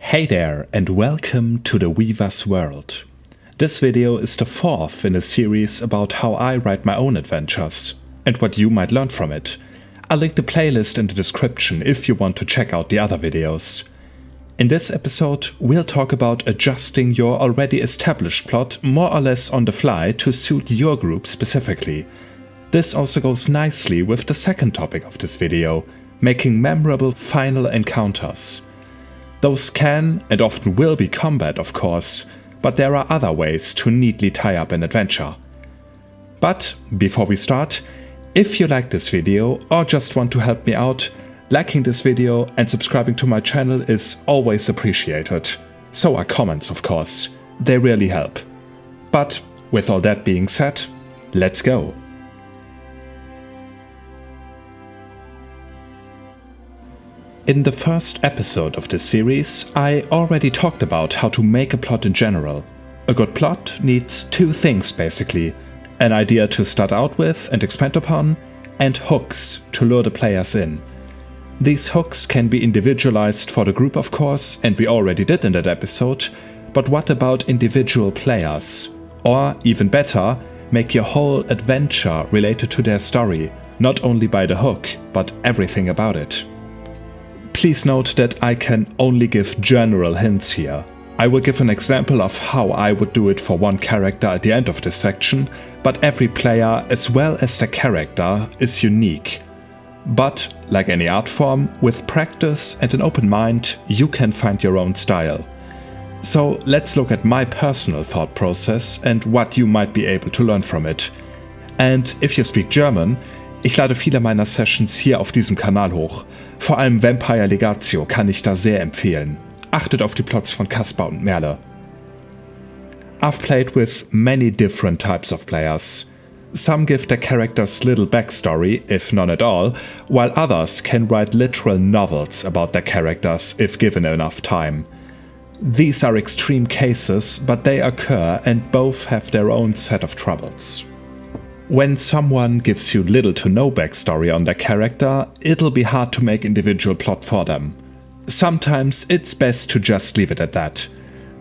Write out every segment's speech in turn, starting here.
Hey there, and welcome to the Weaver's World. This video is the fourth in a series about how I write my own adventures, and what you might learn from it. I'll link the playlist in the description if you want to check out the other videos. In this episode, we'll talk about adjusting your already established plot more or less on the fly to suit your group specifically. This also goes nicely with the second topic of this video, making memorable final encounters. Those can and often will be combat, of course, but there are other ways to neatly tie up an adventure. But before we start, if you like this video or just want to help me out, liking this video and subscribing to my channel is always appreciated. So are comments, of course. They really help. But with all that being said, let's go. In the first episode of this series, I already talked about how to make a plot in general. A good plot needs two things basically: an idea to start out with and expand upon, and hooks to lure the players in. These hooks can be individualized for the group, of course, and we already did in that episode, but what about individual players? Or, even better, make your whole adventure related to their story, not only by the hook, but everything about it. Please note that I can only give general hints here. I will give an example of how I would do it for one character at the end of this section, but every player, as well as the character, is unique. But, like any art form, with practice and an open mind, you can find your own style. So let's look at my personal thought process and what you might be able to learn from it. And if you speak German, ich lade viele meiner Sessions hier auf diesem Kanal hoch. Vor allem Vampire Legatio kann ich da sehr empfehlen. Achtet auf die Plots von Kaspar und Merle. I've played with many different types of players. Some give their characters little backstory, if none at all, while others can write literal novels about their characters if given enough time. These are extreme cases, but they occur and both have their own set of troubles. When someone gives you little to no backstory on their character, it'll be hard to make individual plot for them. Sometimes it's best to just leave it at that.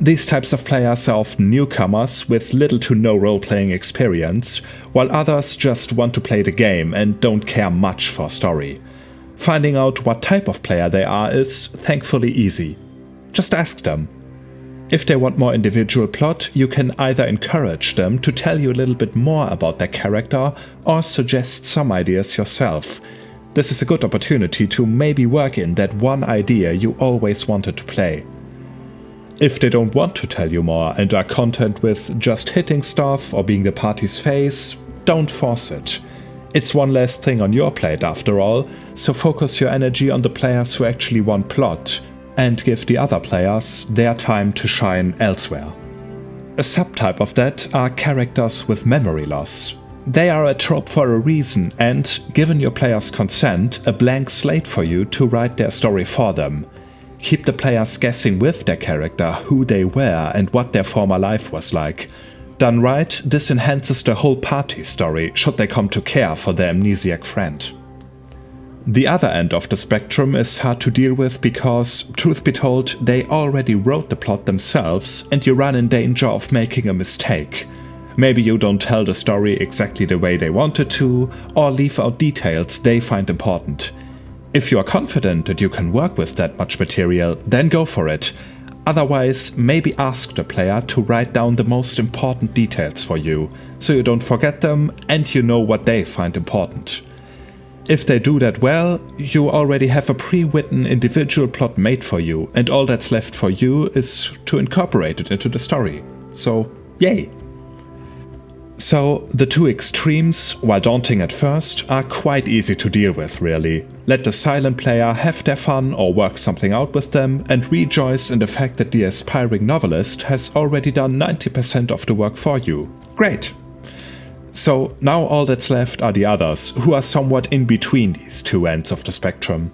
These types of players are often newcomers with little to no role-playing experience, while others just want to play the game and don't care much for story. Finding out what type of player they are is thankfully easy. Just ask them. If they want more individual plot, you can either encourage them to tell you a little bit more about their character or suggest some ideas yourself. This is a good opportunity to maybe work in that one idea you always wanted to play. If they don't want to tell you more and are content with just hitting stuff or being the party's face, don't force it. It's one less thing on your plate after all, so focus your energy on the players who actually want plot, and give the other players their time to shine elsewhere. A subtype of that are characters with memory loss. They are a trope for a reason and, given your players' consent, a blank slate for you to write their story for them. Keep the players guessing with their character who they were and what their former life was like. Done right, this enhances the whole party's story should they come to care for their amnesiac friend. The other end of the spectrum is hard to deal with because, truth be told, they already wrote the plot themselves and you run in danger of making a mistake. Maybe you don't tell the story exactly the way they wanted to, or leave out details they find important. If you are confident that you can work with that much material, then go for it. Otherwise, maybe ask the player to write down the most important details for you, so you don't forget them and you know what they find important. If they do that well, you already have a pre-written individual plot made for you, and all that's left for you is to incorporate it into the story. So, yay! So, the two extremes, while daunting at first, are quite easy to deal with, really. Let the silent player have their fun or work something out with them, and rejoice in the fact that the aspiring novelist has already done 90% of the work for you. Great! So now all that's left are the others, who are somewhat in between these two ends of the spectrum.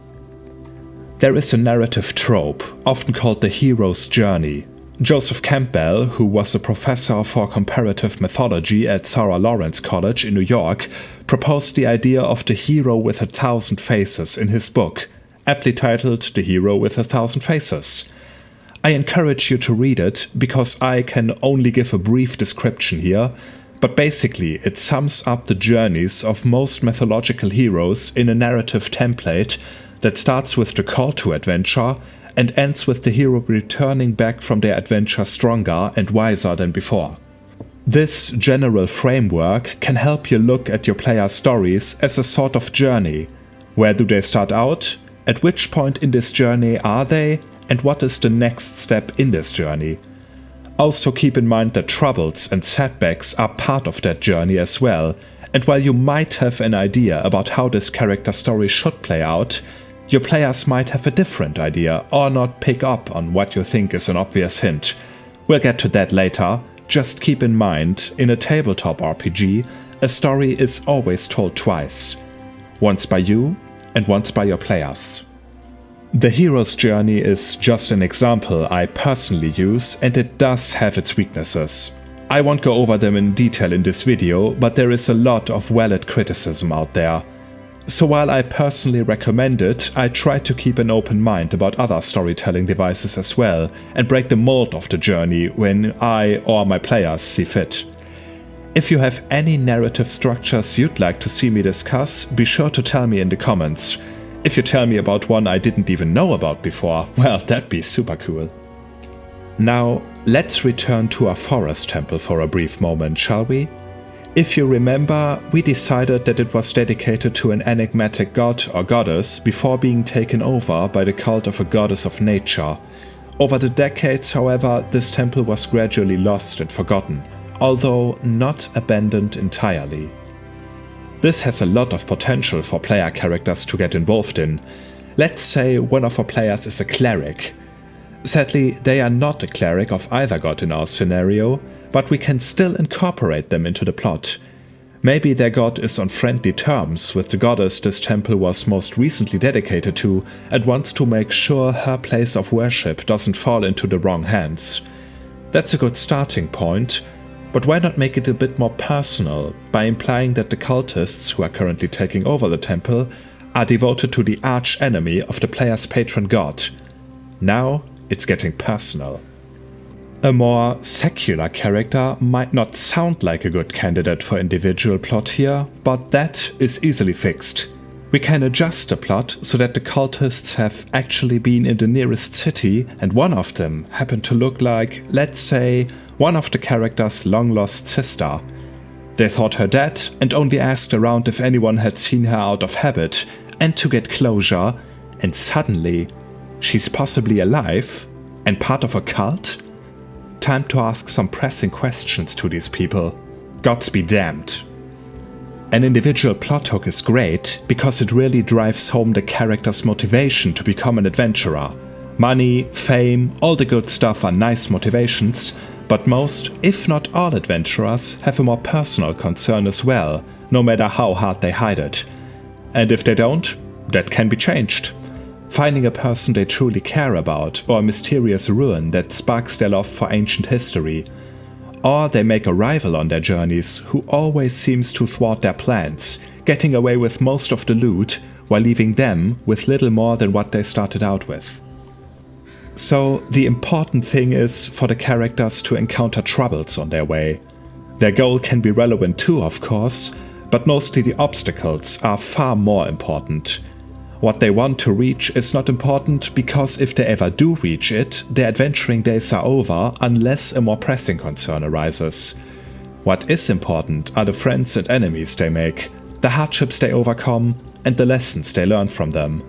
There is a narrative trope, often called the hero's journey. Joseph Campbell, who was a professor for comparative mythology at Sarah Lawrence College in New York, proposed the idea of the hero with 1,000 faces in his book, aptly titled The Hero with 1,000 Faces. I encourage you to read it, because I can only give a brief description here, but basically it sums up the journeys of most mythological heroes in a narrative template that starts with the call to adventure and ends with the hero returning back from their adventure stronger and wiser than before. This general framework can help you look at your players' stories as a sort of journey. Where do they start out? At which point in this journey are they? And what is the next step in this journey? Also keep in mind that troubles and setbacks are part of that journey as well, and while you might have an idea about how this character story should play out, your players might have a different idea or not pick up on what you think is an obvious hint. We'll get to that later. Just keep in mind, in a tabletop RPG, a story is always told twice. Once by you and once by your players. The hero's journey is just an example I personally use, and it does have its weaknesses. I won't go over them in detail in this video, but there is a lot of valid criticism out there. So while I personally recommend it, I try to keep an open mind about other storytelling devices as well, and break the mold of the journey when I or my players see fit. If you have any narrative structures you'd like to see me discuss, be sure to tell me in the comments. If you tell me about one I didn't even know about before, well, that'd be super cool. Now, let's return to our forest temple for a brief moment, shall we? If you remember, we decided that it was dedicated to an enigmatic god or goddess before being taken over by the cult of a goddess of nature. Over the decades, however, this temple was gradually lost and forgotten, although not abandoned entirely. This has a lot of potential for player characters to get involved in. Let's say one of our players is a cleric. Sadly, they are not a cleric of either god in our scenario, but we can still incorporate them into the plot. Maybe their god is on friendly terms with the goddess this temple was most recently dedicated to and wants to make sure her place of worship doesn't fall into the wrong hands. That's a good starting point. But why not make it a bit more personal by implying that the cultists who are currently taking over the temple are devoted to the arch-enemy of the player's patron god? Now it's getting personal. A more secular character might not sound like a good candidate for individual plot here, but that is easily fixed. We can adjust the plot so that the cultists have actually been in the nearest city and one of them happened to look like, let's say, one of the character's long-lost sister. They thought her dead and only asked around if anyone had seen her out of habit and to get closure, and suddenly she's possibly alive and part of a cult? Time to ask some pressing questions to these people. Gods be damned. An individual plot hook is great because it really drives home the character's motivation to become an adventurer. Money, fame, all the good stuff are nice motivations, but most, if not all adventurers, have a more personal concern as well, no matter how hard they hide it. And if they don't, that can be changed. Finding a person they truly care about, or a mysterious ruin that sparks their love for ancient history. Or they make a rival on their journeys who always seems to thwart their plans, getting away with most of the loot while leaving them with little more than what they started out with. So the important thing is for the characters to encounter troubles on their way. Their goal can be relevant too, of course, but mostly the obstacles are far more important. What they want to reach is not important because if they ever do reach it, their adventuring days are over unless a more pressing concern arises. What is important are the friends and enemies they make, the hardships they overcome, and the lessons they learn from them.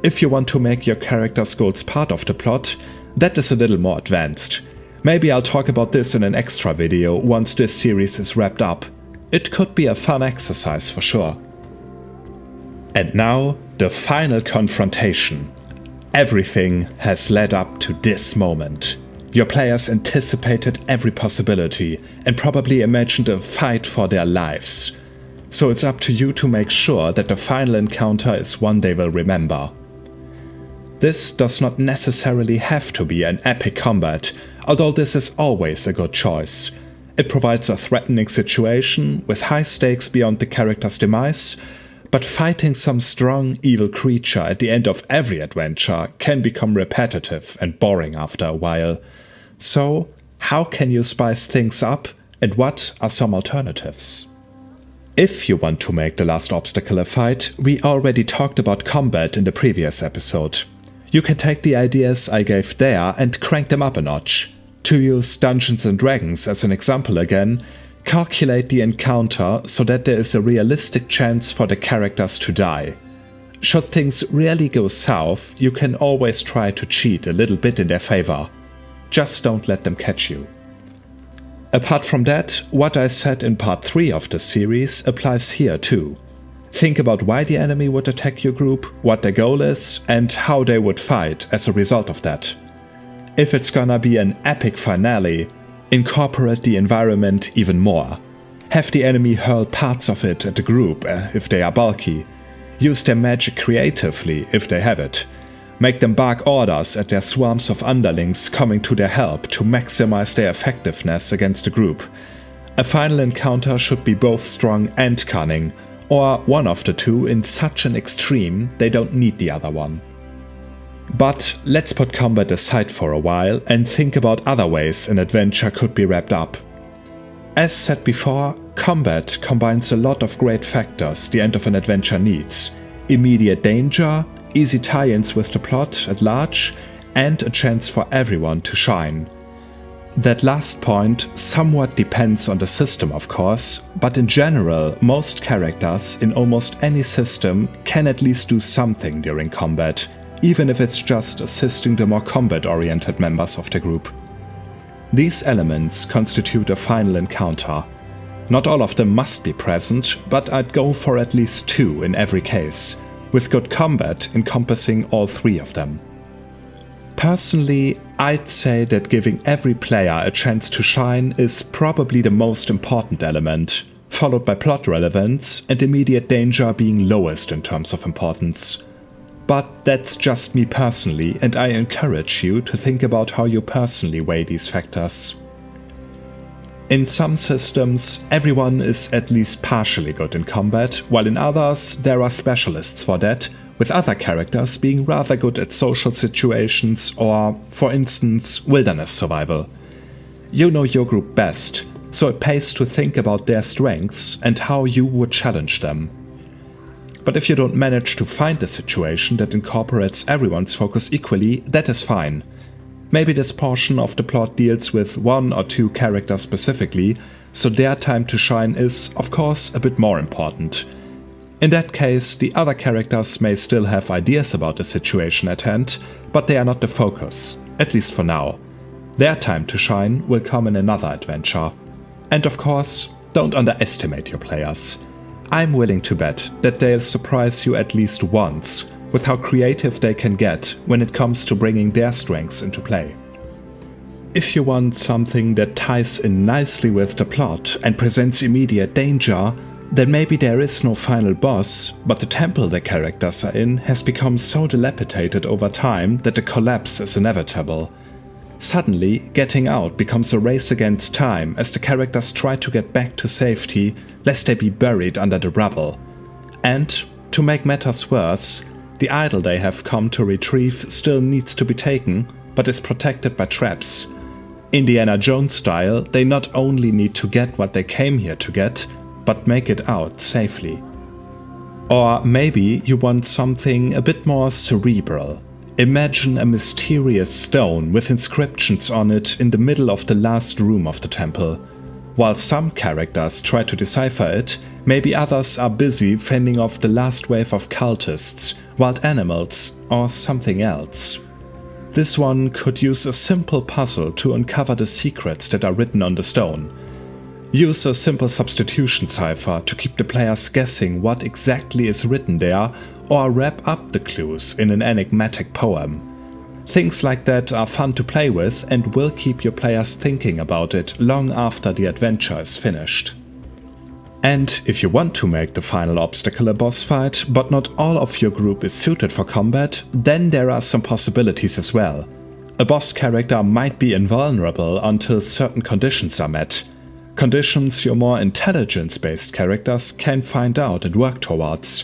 If you want to make your character's goals part of the plot, that is a little more advanced. Maybe I'll talk about this in an extra video once this series is wrapped up. It could be a fun exercise for sure. And now, the final confrontation. Everything has led up to this moment. Your players anticipated every possibility and probably imagined a fight for their lives. So it's up to you to make sure that the final encounter is one they will remember. This does not necessarily have to be an epic combat, although this is always a good choice. It provides a threatening situation with high stakes beyond the character's demise, But fighting some strong, evil creature at the end of every adventure can become repetitive and boring after a while. So, how can you spice things up, and what are some alternatives? If you want to make the last obstacle a fight, we already talked about combat in the previous episode. You can take the ideas I gave there and crank them up a notch. To use Dungeons & Dragons as an example again, calculate the encounter so that there is a realistic chance for the characters to die. Should things really go south, you can always try to cheat a little bit in their favor. Just don't let them catch you. Apart from that, what I said in part 3 of the series applies here too. Think about why the enemy would attack your group, what their goal is, and how they would fight as a result of that. If it's gonna be an epic finale, incorporate the environment even more. Have the enemy hurl parts of it at the group if they are bulky. Use their magic creatively if they have it. Make them bark orders at their swarms of underlings coming to their help to maximize their effectiveness against the group. A final encounter should be both strong and cunning, or one of the two in such an extreme they don't need the other one. But let's put combat aside for a while and think about other ways an adventure could be wrapped up. As said before, combat combines a lot of great factors the end of an adventure needs: immediate danger, easy tie-ins with the plot at large, and a chance for everyone to shine. That last point somewhat depends on the system, of course, but in general, most characters in almost any system can at least do something during combat, even if it's just assisting the more combat-oriented members of the group. These elements constitute a final encounter. Not all of them must be present, but I'd go for at least 2 in every case, with good combat encompassing all 3 of them. Personally, I'd say that giving every player a chance to shine is probably the most important element, followed by plot relevance and immediate danger being lowest in terms of importance. But that's just me personally, and I encourage you to think about how you personally weigh these factors. In some systems, everyone is at least partially good in combat, while in others there are specialists for that, with other characters being rather good at social situations or, for instance, wilderness survival. You know your group best, so it pays to think about their strengths and how you would challenge them. But if you don't manage to find a situation that incorporates everyone's focus equally, that is fine. Maybe this portion of the plot deals with 1 or 2 characters specifically, so their time to shine is, of course, a bit more important. In that case, the other characters may still have ideas about the situation at hand, but they are not the focus, at least for now. Their time to shine will come in another adventure. And of course, don't underestimate your players. I'm willing to bet that they'll surprise you at least once with how creative they can get when it comes to bringing their strengths into play. If you want something that ties in nicely with the plot and presents immediate danger, then maybe there is no final boss, but the temple the characters are in has become so dilapidated over time that the collapse is inevitable. Suddenly, getting out becomes a race against time as the characters try to get back to safety, lest they be buried under the rubble. And, to make matters worse, the idol they have come to retrieve still needs to be taken, but is protected by traps. Indiana Jones style, they not only need to get what they came here to get, but make it out safely. Or maybe you want something a bit more cerebral. Imagine a mysterious stone with inscriptions on it in the middle of the last room of the temple. While some characters try to decipher it, maybe others are busy fending off the last wave of cultists, wild animals, or something else. This one could use a simple puzzle to uncover the secrets that are written on the stone. Use a simple substitution cipher to keep the players guessing what exactly is written there, or wrap up the clues in an enigmatic poem. Things like that are fun to play with and will keep your players thinking about it long after the adventure is finished. And if you want to make the final obstacle a boss fight, but not all of your group is suited for combat, then there are some possibilities as well. A boss character might be invulnerable until certain conditions are met. Conditions your more intelligence-based characters can find out and work towards.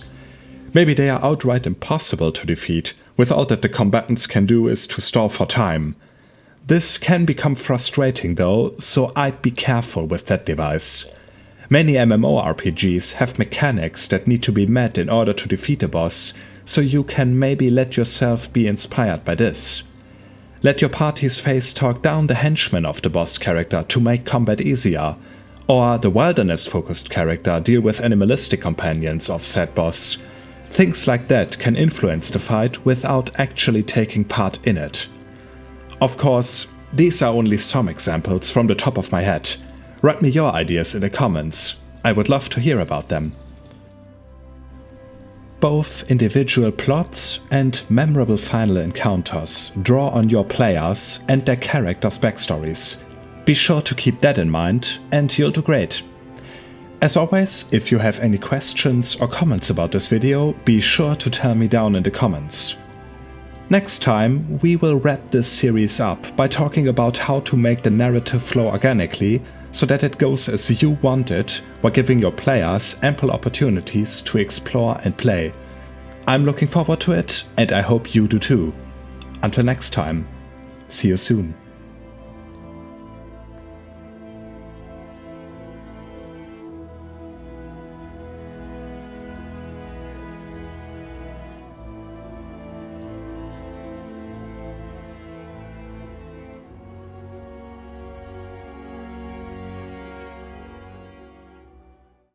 Maybe they are outright impossible to defeat, with all that the combatants can do is to stall for time. This can become frustrating though, so I'd be careful with that device. Many MMORPGs have mechanics that need to be met in order to defeat a boss, so you can maybe let yourself be inspired by this. Let your party's face talk down the henchman of the boss character to make combat easier, or the wilderness-focused character deal with animalistic companions of said boss. Things like that can influence the fight without actually taking part in it. Of course, these are only some examples from the top of my head. Write me your ideas in the comments. I would love to hear about them. Both individual plots and memorable final encounters draw on your players and their characters' backstories. Be sure to keep that in mind, and you'll do great. As always, if you have any questions or comments about this video, be sure to tell me down in the comments. Next time, we will wrap this series up by talking about how to make the narrative flow organically so that it goes as you want it, while giving your players ample opportunities to explore and play. I'm looking forward to it, and I hope you do too. Until next time, see you soon.